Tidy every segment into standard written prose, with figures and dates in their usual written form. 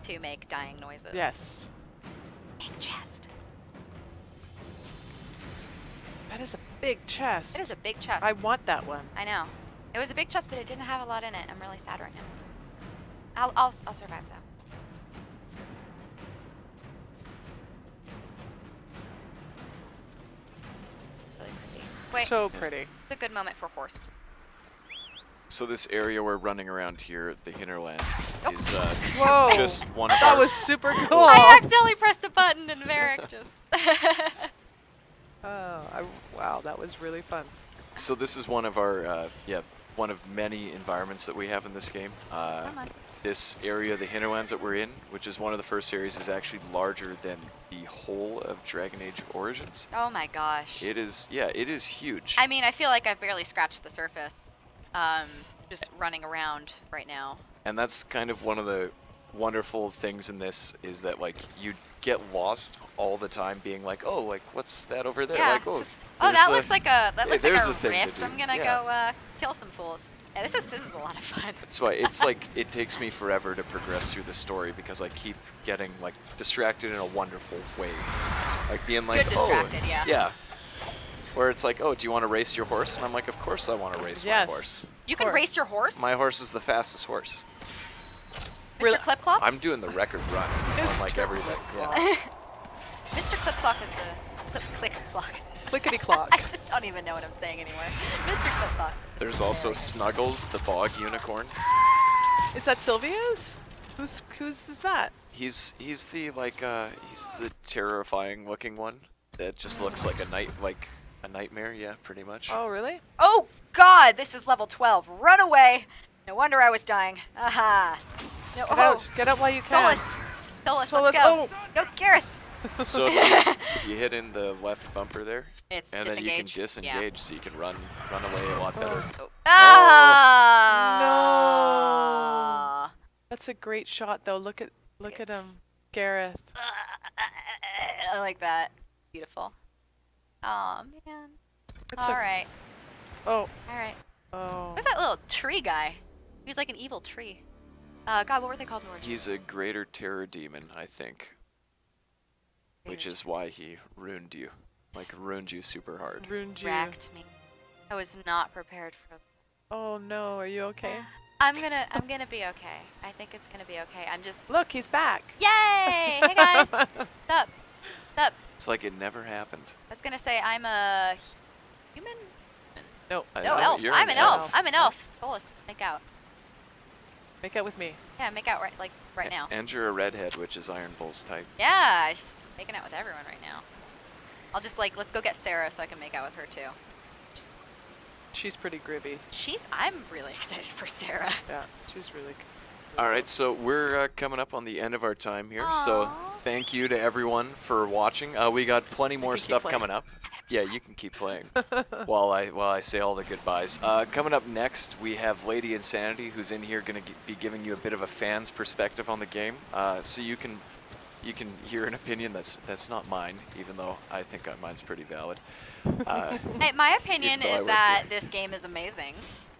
to make dying noises. Yes. Big chest. That is a big chest. It is a big chest. I want that one. I know. It was a big chest, but it didn't have a lot in it. I'm really sad right now. I'll survive though. Really pretty. Wait. So pretty. It's a good moment for horse. So this area we're running around here, the hinterlands, Oh. is Whoa. just one of That our... was super cool. I accidentally pressed a button and Merrick just... Wow, that was really fun. So this is one of our, one of many environments that we have in this game. Come on. This area, the hinterlands that we're in, which is one of the first areas, is actually larger than the whole of Dragon Age Origins. Oh my gosh. It is, yeah, it is huge. I mean, I feel like I've barely scratched the surface. Just running around right now. And that's kind of one of the wonderful things in this, is that like you get lost all the time being like, oh, like what's that over there? Yeah. Like, oh, That looks like a there's a thing to rift. do. I'm gonna go kill some fools. Yeah, this is a lot of fun. That's why it's like it takes me forever to progress through the story because I keep getting like distracted in a wonderful way. Like being like, You're distracted, yeah. Yeah. Where it's like, oh, do you want to race your horse? And I'm like, of course I want to race my horse. You can race your horse? My horse is the fastest horse. Mr. Clip-Clop? I'm doing the record run on like everything. Yeah. Mr. Clip-Clop is a click-clock. Clickety-clock. I just don't even know what I'm saying anymore. Mr. Clip-Clop. There's also Snuggles, the bog unicorn. Is that Sylvia's? Whose is that? He's the he's the terrifying looking one that just looks like a nightmare, yeah, pretty much. Oh, really? Oh God, this is level 12. Run away! No wonder I was dying. Aha! No, Get out while you can. Solus, Solus, let's go. Go, Gareth. So if you hit in the left bumper there, It's and then you can disengage, so you can run away a lot better. Oh. Ah! No. That's a great shot, though. Look at him, Gareth. I like that. Beautiful. Oh man. All right. Oh. All right. Oh. Who's that little tree guy? He was like an evil tree. God, what were they called in Origins? He's a greater terror demon, I think. Which is why he ruined you. Like, ruined you super hard. Ruined you. Wrecked me. I was not prepared for. Oh no, are you okay? I'm gonna be okay. I think it's gonna be okay. I'm just. Look, he's back. Yay! Hey guys. What's up? What's up? It's like it never happened. I was gonna say I'm a human. No. No, elf. I'm an elf. I'm an elf. Solus, make out. Make out with me. Yeah, make out right now. And you're a redhead, which is Iron Bull's type. Yeah, just making out with everyone right now. I'll just let's go get Sarah so I can make out with her too. She's pretty groovy. I'm really excited for Sarah. Yeah, she's really All right, so we're coming up on the end of our time here. So thank you to everyone for watching. We got plenty more stuff coming up. Yeah, you can keep playing while I say all the goodbyes. Coming up next, we have Lady Insanity, who's in here going to be giving you a bit of a fan's perspective on the game. So you can hear an opinion that's not mine, even though I think mine's pretty valid. Hey, my opinion is that this game is amazing.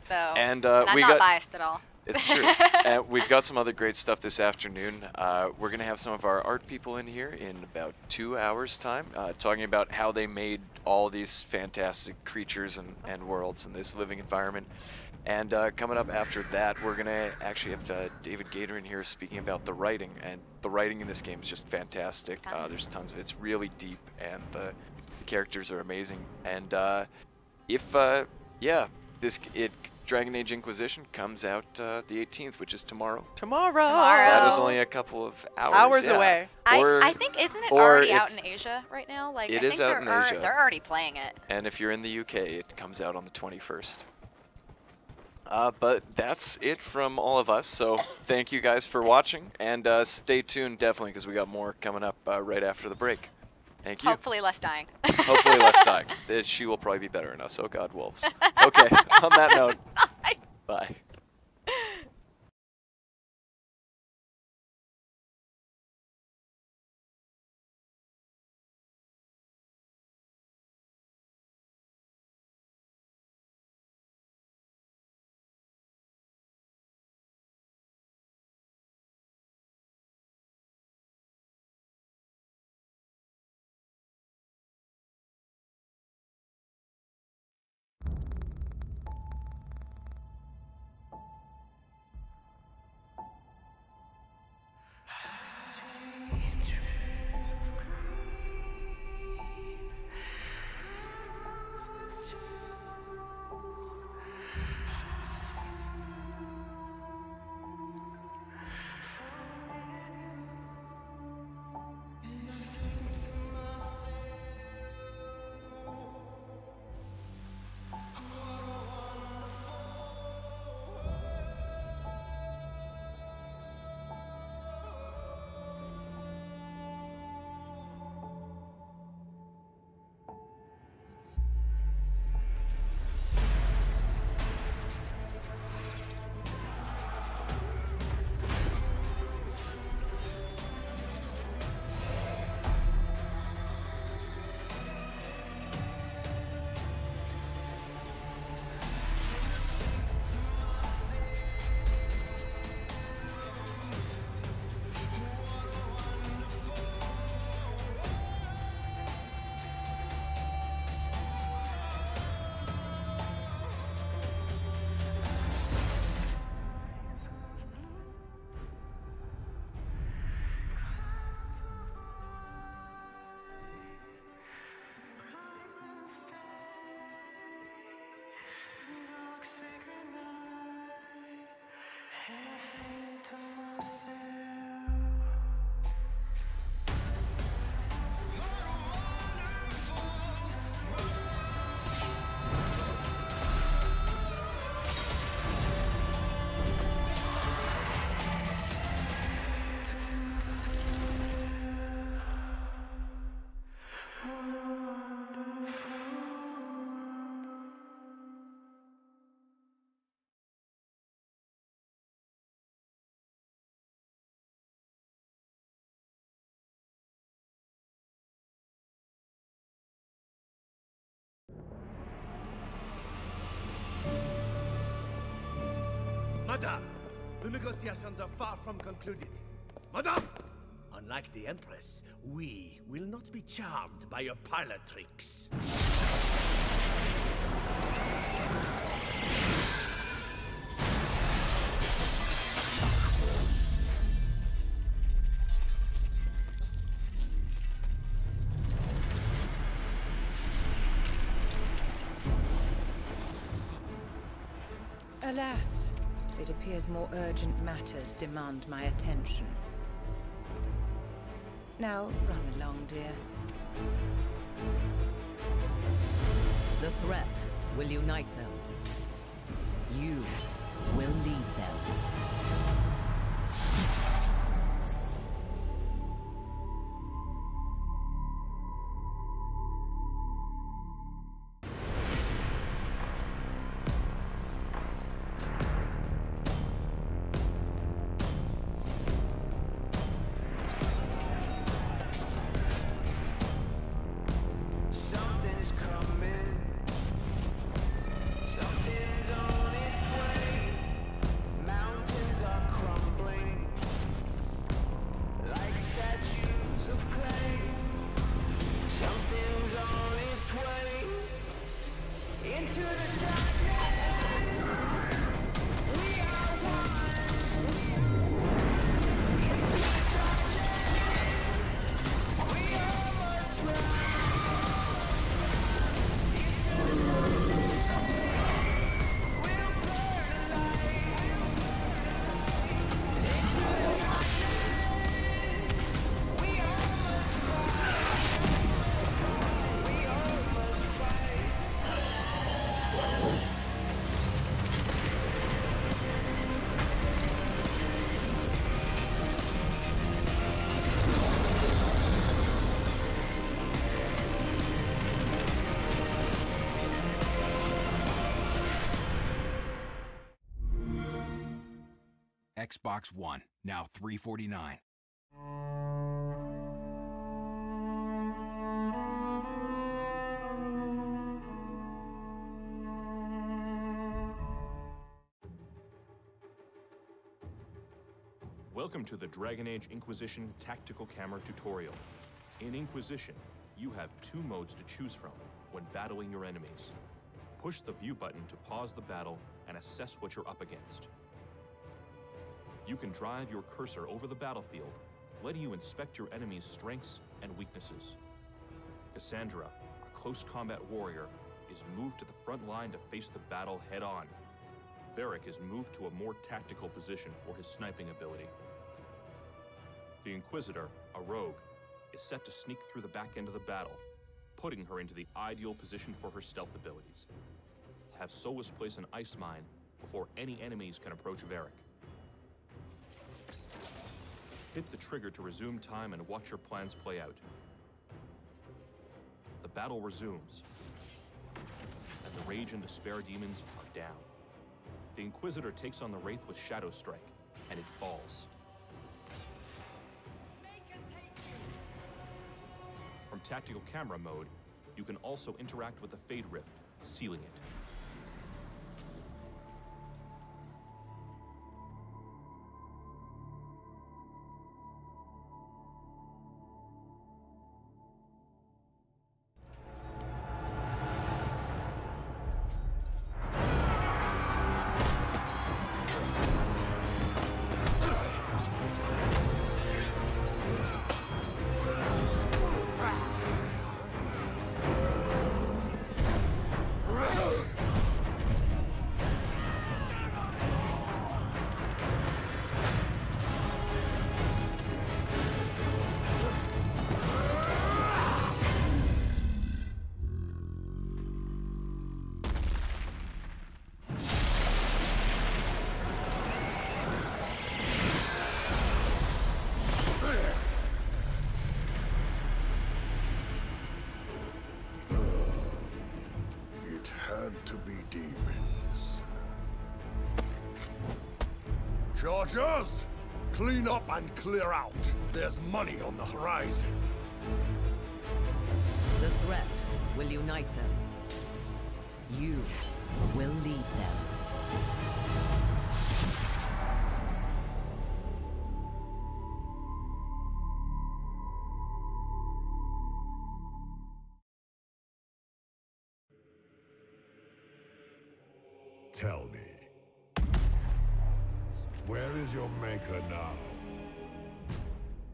So, and I'm not biased at all. It's true. And we've got some other great stuff this afternoon. We're going to have some of our art people in here in about 2 hours' time, talking about how they made all these fantastic creatures and worlds in this living environment. And coming up after that, we're going to actually have David Gator in here speaking about the writing. And the writing in this game is just fantastic. There's tons of it's really deep, and the characters are amazing. And Dragon Age Inquisition comes out the 18th, which is tomorrow. Tomorrow. That is only a couple of hours. Away. I think, isn't it already out in Asia right now? Like, it is out in Asia. They're already playing it. And if you're in the UK, it comes out on the 21st. But that's it from all of us. So thank you guys for watching, and stay tuned definitely because we got more coming up right after the break. Thank you. Hopefully less dying. Hopefully less dying. She will probably be better than us. Oh God, wolves. Okay, on that note, bye. Madame, the negotiations are far from concluded. Madame! Unlike the Empress, we will not be charmed by your parlor tricks. Alas, it appears more urgent matters demand my attention. Now, run along, dear. The threat will unite them. You will lead them. Xbox One, now $349. Welcome to the Dragon Age Inquisition Tactical Camera Tutorial. In Inquisition, you have two modes to choose from when battling your enemies. Push the view button to pause the battle and assess what you're up against. You can drive your cursor over the battlefield, letting you inspect your enemy's strengths and weaknesses. Cassandra, a close combat warrior, is moved to the front line to face the battle head-on. Varric is moved to a more tactical position for his sniping ability. The Inquisitor, a rogue, is set to sneak through the back end of the battle, putting her into the ideal position for her stealth abilities. Have Solus place an ice mine before any enemies can approach Varric. Hit the trigger to resume time and watch your plans play out. The battle resumes, and the Rage and Despair demons are down. The Inquisitor takes on the Wraith with Shadow Strike, and it falls. From Tactical Camera mode, you can also interact with the Fade Rift, sealing it. Chargers! Clean up and clear out. There's money on the horizon. The threat will unite them. You will lead them. Where is your maker now?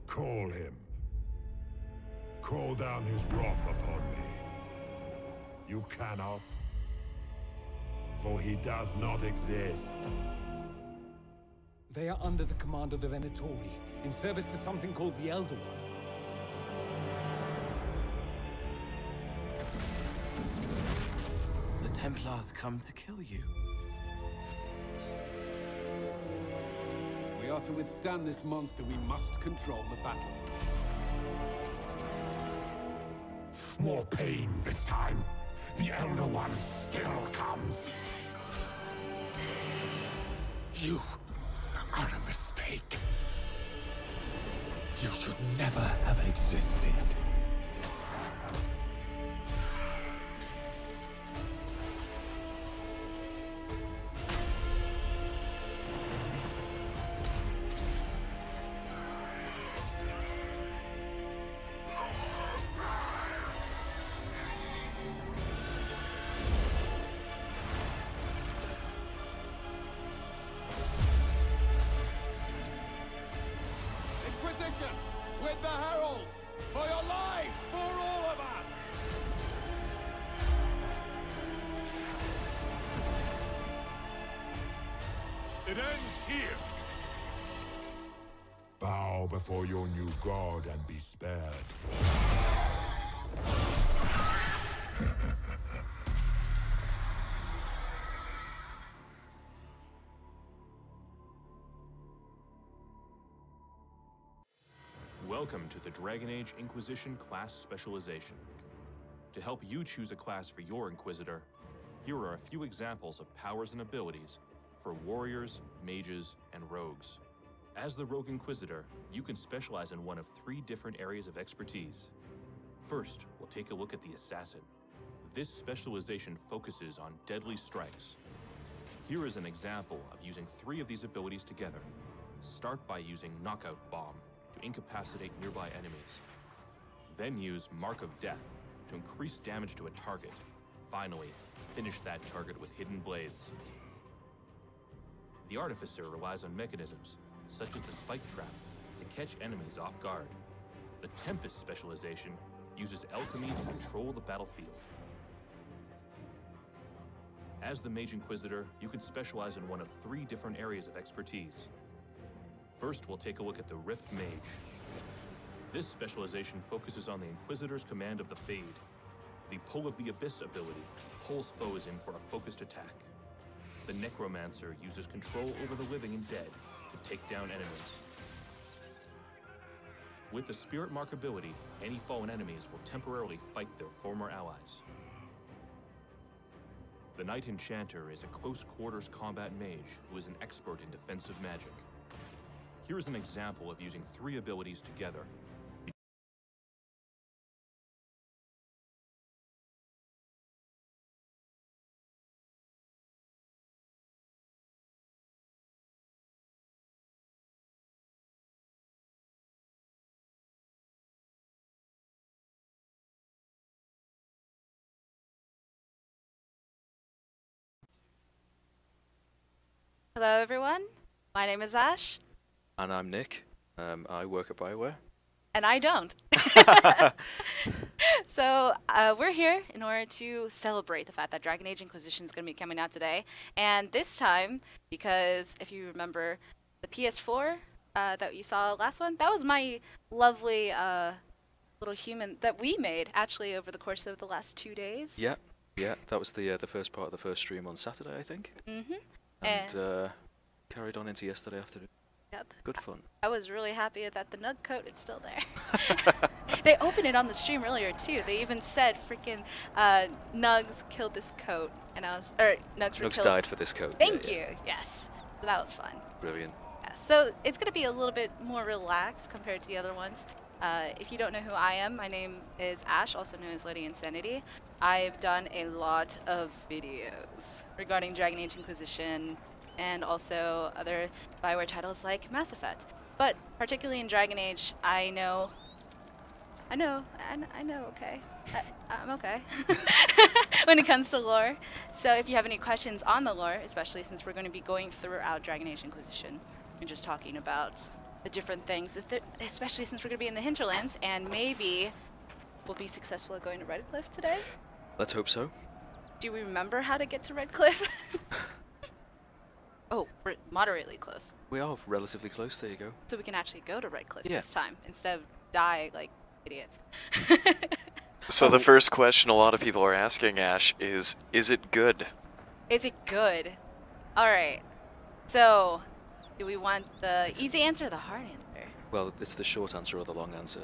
Call him. Call down his wrath upon me. You cannot, for he does not exist. They are under the command of the Venatori, in service to something called the Elder One. The Templars come to kill you. If we are to withstand this monster, we must control the battle. More pain this time. The Elder One still comes. You are a mistake. You should never have existed. With the Herald! For your lives! For all of us! It ends here. Bow before your new god and be spared. Welcome to the Dragon Age Inquisition class specialization. To help you choose a class for your Inquisitor, here are a few examples of powers and abilities for warriors, mages, and rogues. As the Rogue Inquisitor, you can specialize in one of 3 different areas of expertise. First, we'll take a look at the Assassin. This specialization focuses on deadly strikes. Here is an example of using 3 of these abilities together. Start by using Knockout Bomb to incapacitate nearby enemies. Then use Mark of Death to increase damage to a target. Finally, finish that target with Hidden Blades. The Artificer relies on mechanisms, such as the Spike Trap, to catch enemies off guard. The Tempest specialization uses alchemy to control the battlefield. As the Mage Inquisitor, you can specialize in one of 3 different areas of expertise. First, we'll take a look at the Rift Mage. This specialization focuses on the Inquisitor's command of the Fade. The Pull of the Abyss ability pulls foes in for a focused attack. The Necromancer uses control over the living and dead to take down enemies. With the Spirit Mark ability, any fallen enemies will temporarily fight their former allies. The Knight Enchanter is a close-quarters combat mage who is an expert in defensive magic. Here's an example of using 3 abilities together. Hello everyone, my name is Ash. And I'm Nick. I work at Bioware. And I don't. So we're here in order to celebrate the fact that Dragon Age Inquisition is going to be coming out today. And this time, because if you remember the PS4 that you saw last one, that was my lovely little human that we made actually over the course of the last 2 days. Yeah, that was the first part of the first stream on Saturday, I think. Mm-hmm. And carried on into yesterday afternoon. Yep. Good fun. I was really happy that the Nug coat is still there. They opened it on the stream earlier too. They even said freaking Nugs killed this coat, and I was Nugs died for this coat. Thank you. Yes, so that was fun. Brilliant. Yeah, so it's gonna be a little bit more relaxed compared to the other ones. If you don't know who I am, my name is Ash, also known as Lady Insanity. I've done a lot of videos regarding Dragon Age Inquisition and also other Bioware titles like Mass Effect. But particularly in Dragon Age, I know, okay. I'm okay when it comes to lore. So if you have any questions on the lore, especially since we're going to be going throughout Dragon Age Inquisition, We're just talking about the different things, especially since we're going to be in the hinterlands, and maybe we'll be successful at going to Redcliffe today. Let's hope so. Do we remember how to get to Redcliffe? Oh, we're moderately close. We are relatively close, there you go. So we can actually go to Redcliffe Yeah. this time, instead of die like idiots. So the first question a lot of people are asking, Ash, is it good? Is it good? Alright. So, do we want the easy answer or the hard answer? Well, it's the short answer or the long answer.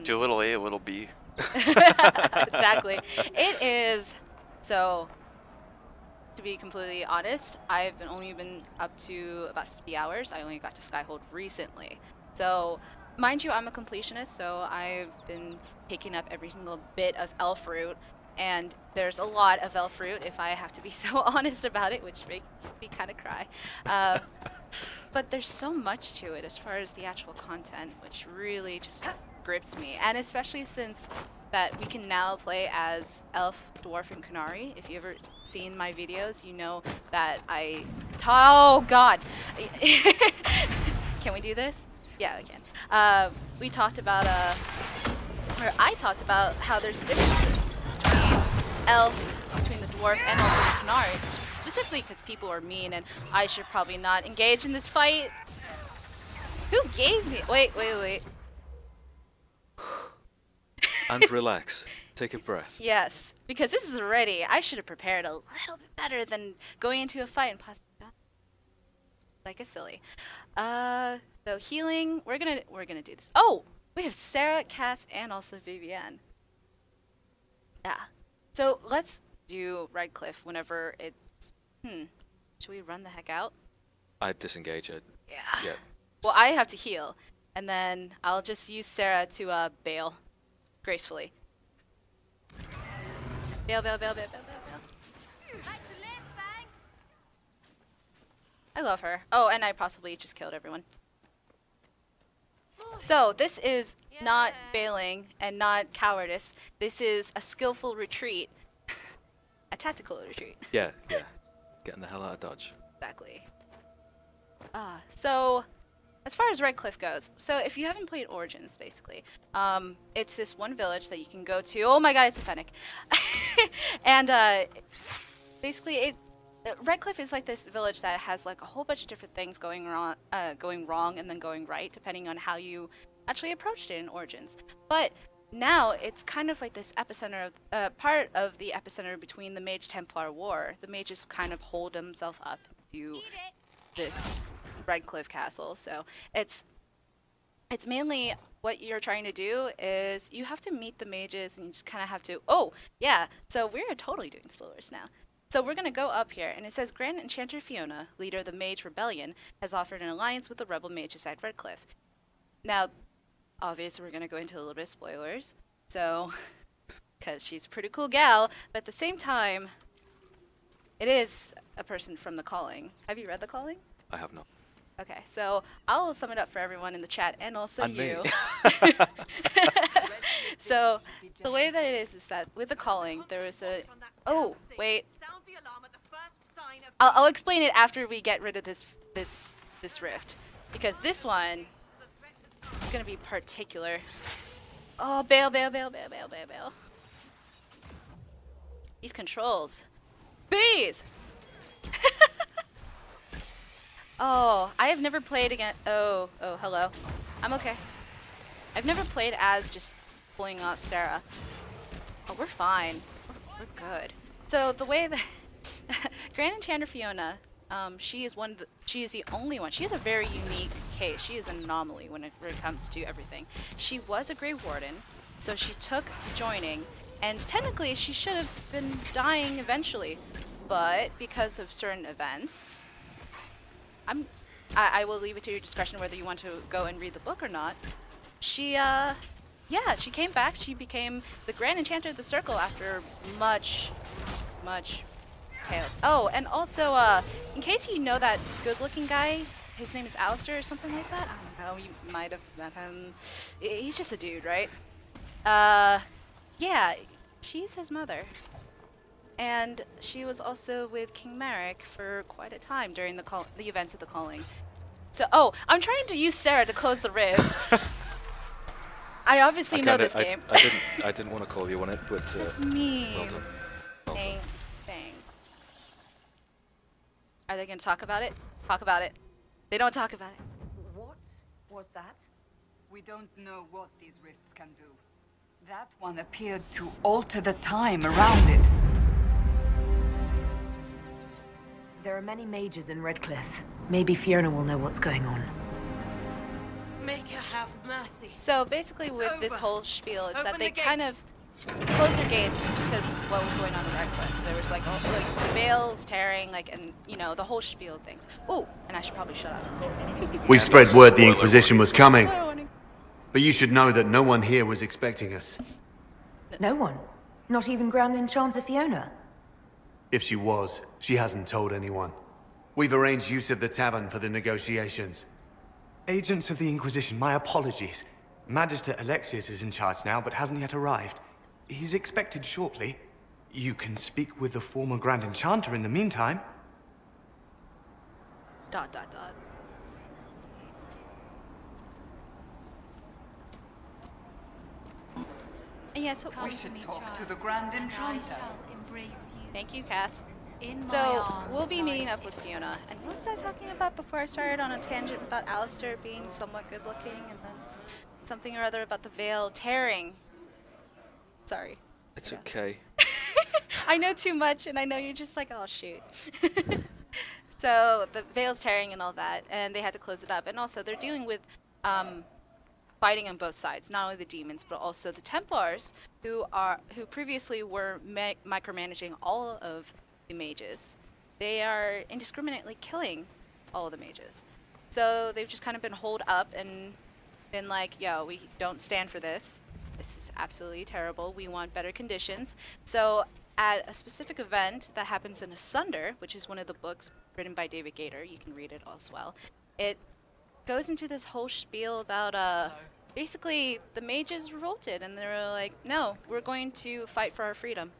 Do a little A, a little B. Exactly. It is. So, to be completely honest, I've only been up to about 50 hours. I only got to Skyhold recently. So, mind you, I'm a completionist, so I've been picking up every single bit of elf root. And there's a lot of elf root, if I have to be so honest about it, which makes me kind of cry. But there's so much to it as far as the actual content, which really just grips me. And especially since that we can now play as elf, dwarf, and Kunari. If you've ever seen my videos, you know that oh god! Can we do this? Yeah, we can. We talked about, or I talked about how there's differences between elf, between the dwarf, and also the Kunaris, specifically because people are mean, and I should probably not engage in this fight. Who gave me? Wait. And relax. Take a breath. Yes, because this is already. I should have prepared a little bit better than going into a fight and possibly like a silly. So healing. We're gonna do this. Oh, we have Sarah, Cass, and also Vivienne. Yeah. So let's do Redcliffe whenever it's. Should we run the heck out? I'd disengage it. Yeah. Well, I have to heal, and then I'll just use Sarah to bail gracefully. Bail. I love her. Oh, and I possibly just killed everyone. So this is not bailing and not cowardice. This is a skillful retreat. A tactical retreat. Yeah. Getting the hell out of Dodge. Exactly. So as far as Redcliffe goes, so if you haven't played Origins, basically, it's this one village that you can go to. Oh my god, it's a fennec. And basically, Redcliffe is like this village that has like a whole bunch of different things going wrong and then going right, depending on how you actually approached it in Origins. But now it's kind of like this epicenter of part of the epicenter between the Mage Templar War. The mages kind of hold themselves up to this Redcliffe castle. So it's mainly what you're trying to do is you have to meet the mages and you just kind of have to. Oh yeah, so we're totally doing spoilers now. So we're gonna go up here, and it says Grand Enchanter Fiona, leader of the Mage Rebellion, has offered an alliance with the rebel mages at Redcliffe. Now, obviously, we're gonna go into a little bit of spoilers, so because she's a pretty cool gal, but at the same time, it is a person from The Calling. Have you read The Calling? I have not. Okay, so I'll sum it up for everyone in the chat and also And you. me. So the way that it is that with The Calling, there was a. Oh wait. I'll explain it after we get rid of this rift, because this one is gonna be particular. Oh, bail. These controls. Bees! Oh, I have never played against. Oh, hello. I'm okay. I've never played as just pulling off Sarah. Oh, we're fine. We're good. So the way that Grand Enchanter Fiona, she is the only one. She has a very unique case. She is an anomaly when it comes to everything. She was a Grey Warden, so she took joining, and technically she should have been dying eventually, but because of certain events. I will leave it to your discretion whether you want to go and read the book or not. She came back. She became the Grand Enchanter of the Circle after much tales. Oh, and also, in case you know that good-looking guy, his name is Alistair or something like that. I don't know, you might have met him. He's just a dude, right? Yeah, she's his mother. And she was also with King Marek for quite a time during the events of The Calling. So, oh, I'm trying to use Sarah to close the ribs. I obviously know this game. I didn't want to call you on it, but That's mean. well done. Well done. Dang. Are they going to talk about it? Talk about it. They don't talk about it. What was that? We don't know what these rifts can do. That one appeared to alter the time around it. There are many mages in Redcliffe. Maybe Fiona will know what's going on. Make her have mercy. So basically with this whole spiel is that they kind of closed their gates because of what was going on in Redcliffe. There was like the veils tearing, like, and you know, the whole spiel of things. Ooh, and I should probably shut up. We spread word the Inquisition was coming. But you should know that no one here was expecting us. No one? Not even Grand Enchanter Fiona? If she was, she hasn't told anyone. We've arranged use of the tavern for the negotiations. Agents of the Inquisition, my apologies. Magister Alexius is in charge now, but hasn't yet arrived. He's expected shortly. You can speak with the former Grand Enchanter in the meantime. ... Yeah, so we should talk to the Grand Enchanter. Thank you, Cass. So we'll be meeting up with Fiona. And what was I talking about before I started on a tangent about Alistair being somewhat good looking, and then something or other about the veil tearing? Sorry. It's okay. I know too much, and I know you're just like, oh shoot. So the veil's tearing and all that, and they had to close it up. And also they're dealing with fighting on both sides, not only the demons, but also the Templars, who previously were micromanaging all of the mages. They are indiscriminately killing all of the mages. So they've just kind of been holed up and been like, yo, we don't stand for this. This is absolutely terrible. We want better conditions. So at a specific event that happens in Asunder, which is one of the books written by David Gator, you can read it as well, it goes into this whole spiel about basically the mages revolted and they were like, no, we're going to fight for our freedom.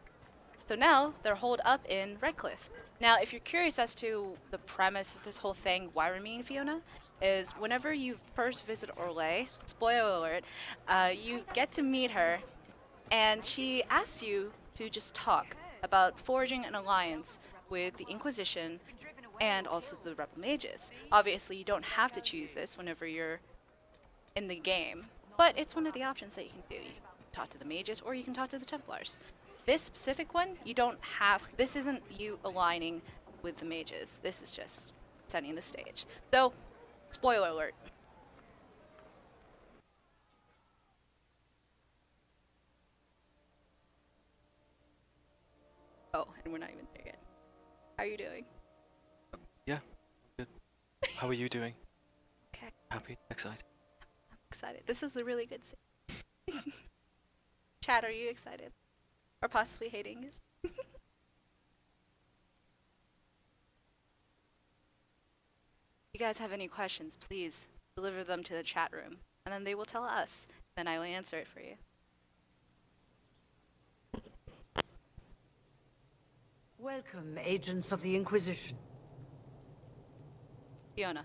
So now they're holed up in Redcliffe. Now if you're curious as to the premise of this whole thing, why we're meeting Fiona, is whenever you first visit Orlais, spoiler alert, you get to meet her and she asks you to just talk about forging an alliance with the Inquisition and also the Rebel Mages. Obviously, you don't have to choose this whenever you're in the game, but it's one of the options that you can do. You can talk to the Mages, or you can talk to the Templars. This specific one, you don't have, this isn't you aligning with the Mages. This is just setting the stage. So, spoiler alert. Oh, and we're not even there yet. How are you doing? Yeah, good. How are you doing? Okay. Happy? Excited? I'm excited. This is a really good scene. Chad, are you excited? Or possibly hating us? If you guys have any questions, please deliver them to the chat room, and then they will tell us. Then I will answer it for you. Welcome, agents of the Inquisition. Fiona.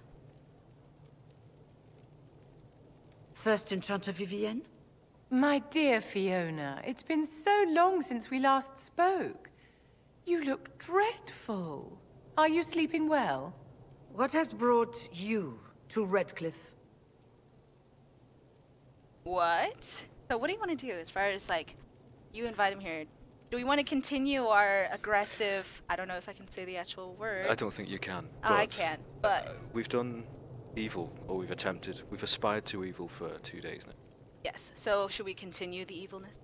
First Enchanter Vivienne? My dear Fiona, it's been so long since we last spoke. You look dreadful. Are you sleeping well? What has brought you to Redcliffe? What? So what do you want to do as far as, like, you invite him here? Do we want to continue our aggressive, I don't know if I can say the actual word. I don't think you can. I can, but... we've done evil, or we've aspired to evil for 2 days now. Yes, so should we continue the evilness?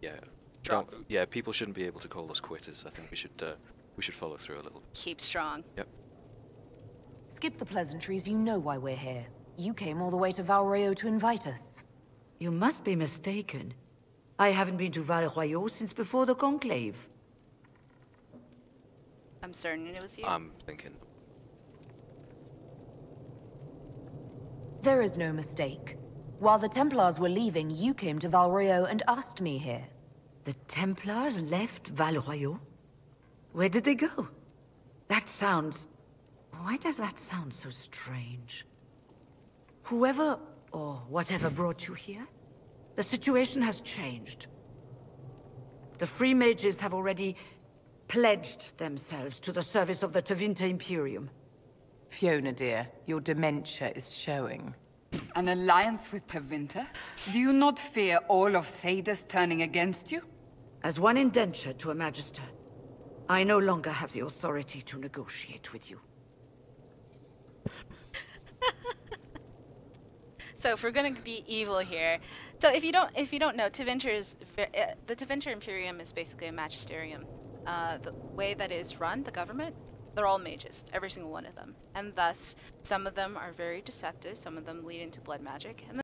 Yeah. Yeah, people shouldn't be able to call us quitters. I think we should follow through a little. Keep strong. Yep. Skip the pleasantries, you know why we're here. You came all the way to Val Royeaux to invite us. You must be mistaken. I haven't been to Val Royeaux since before the Conclave. I'm certain it was you. I'm thinking. There is no mistake. While the Templars were leaving, you came to Val Royeaux and asked me here. The Templars left Val Royeaux? Where did they go? That sounds... Why does that sound so strange? Whoever or whatever brought you here, the situation has changed. The Free Mages have already pledged themselves to the service of the Tevinter Imperium. Fiona, dear, your dementia is showing. An alliance with Tevinter? Do you not fear all of Thedas turning against you? As one indenture to a Magister, I no longer have the authority to negotiate with you. So if we're gonna be evil here, so if you don't know, the Tevinter Imperium is basically a magisterium. The way that it is run, the government, they're all mages, every single one of them, and thus some of them are very deceptive, some of them lead into blood magic, and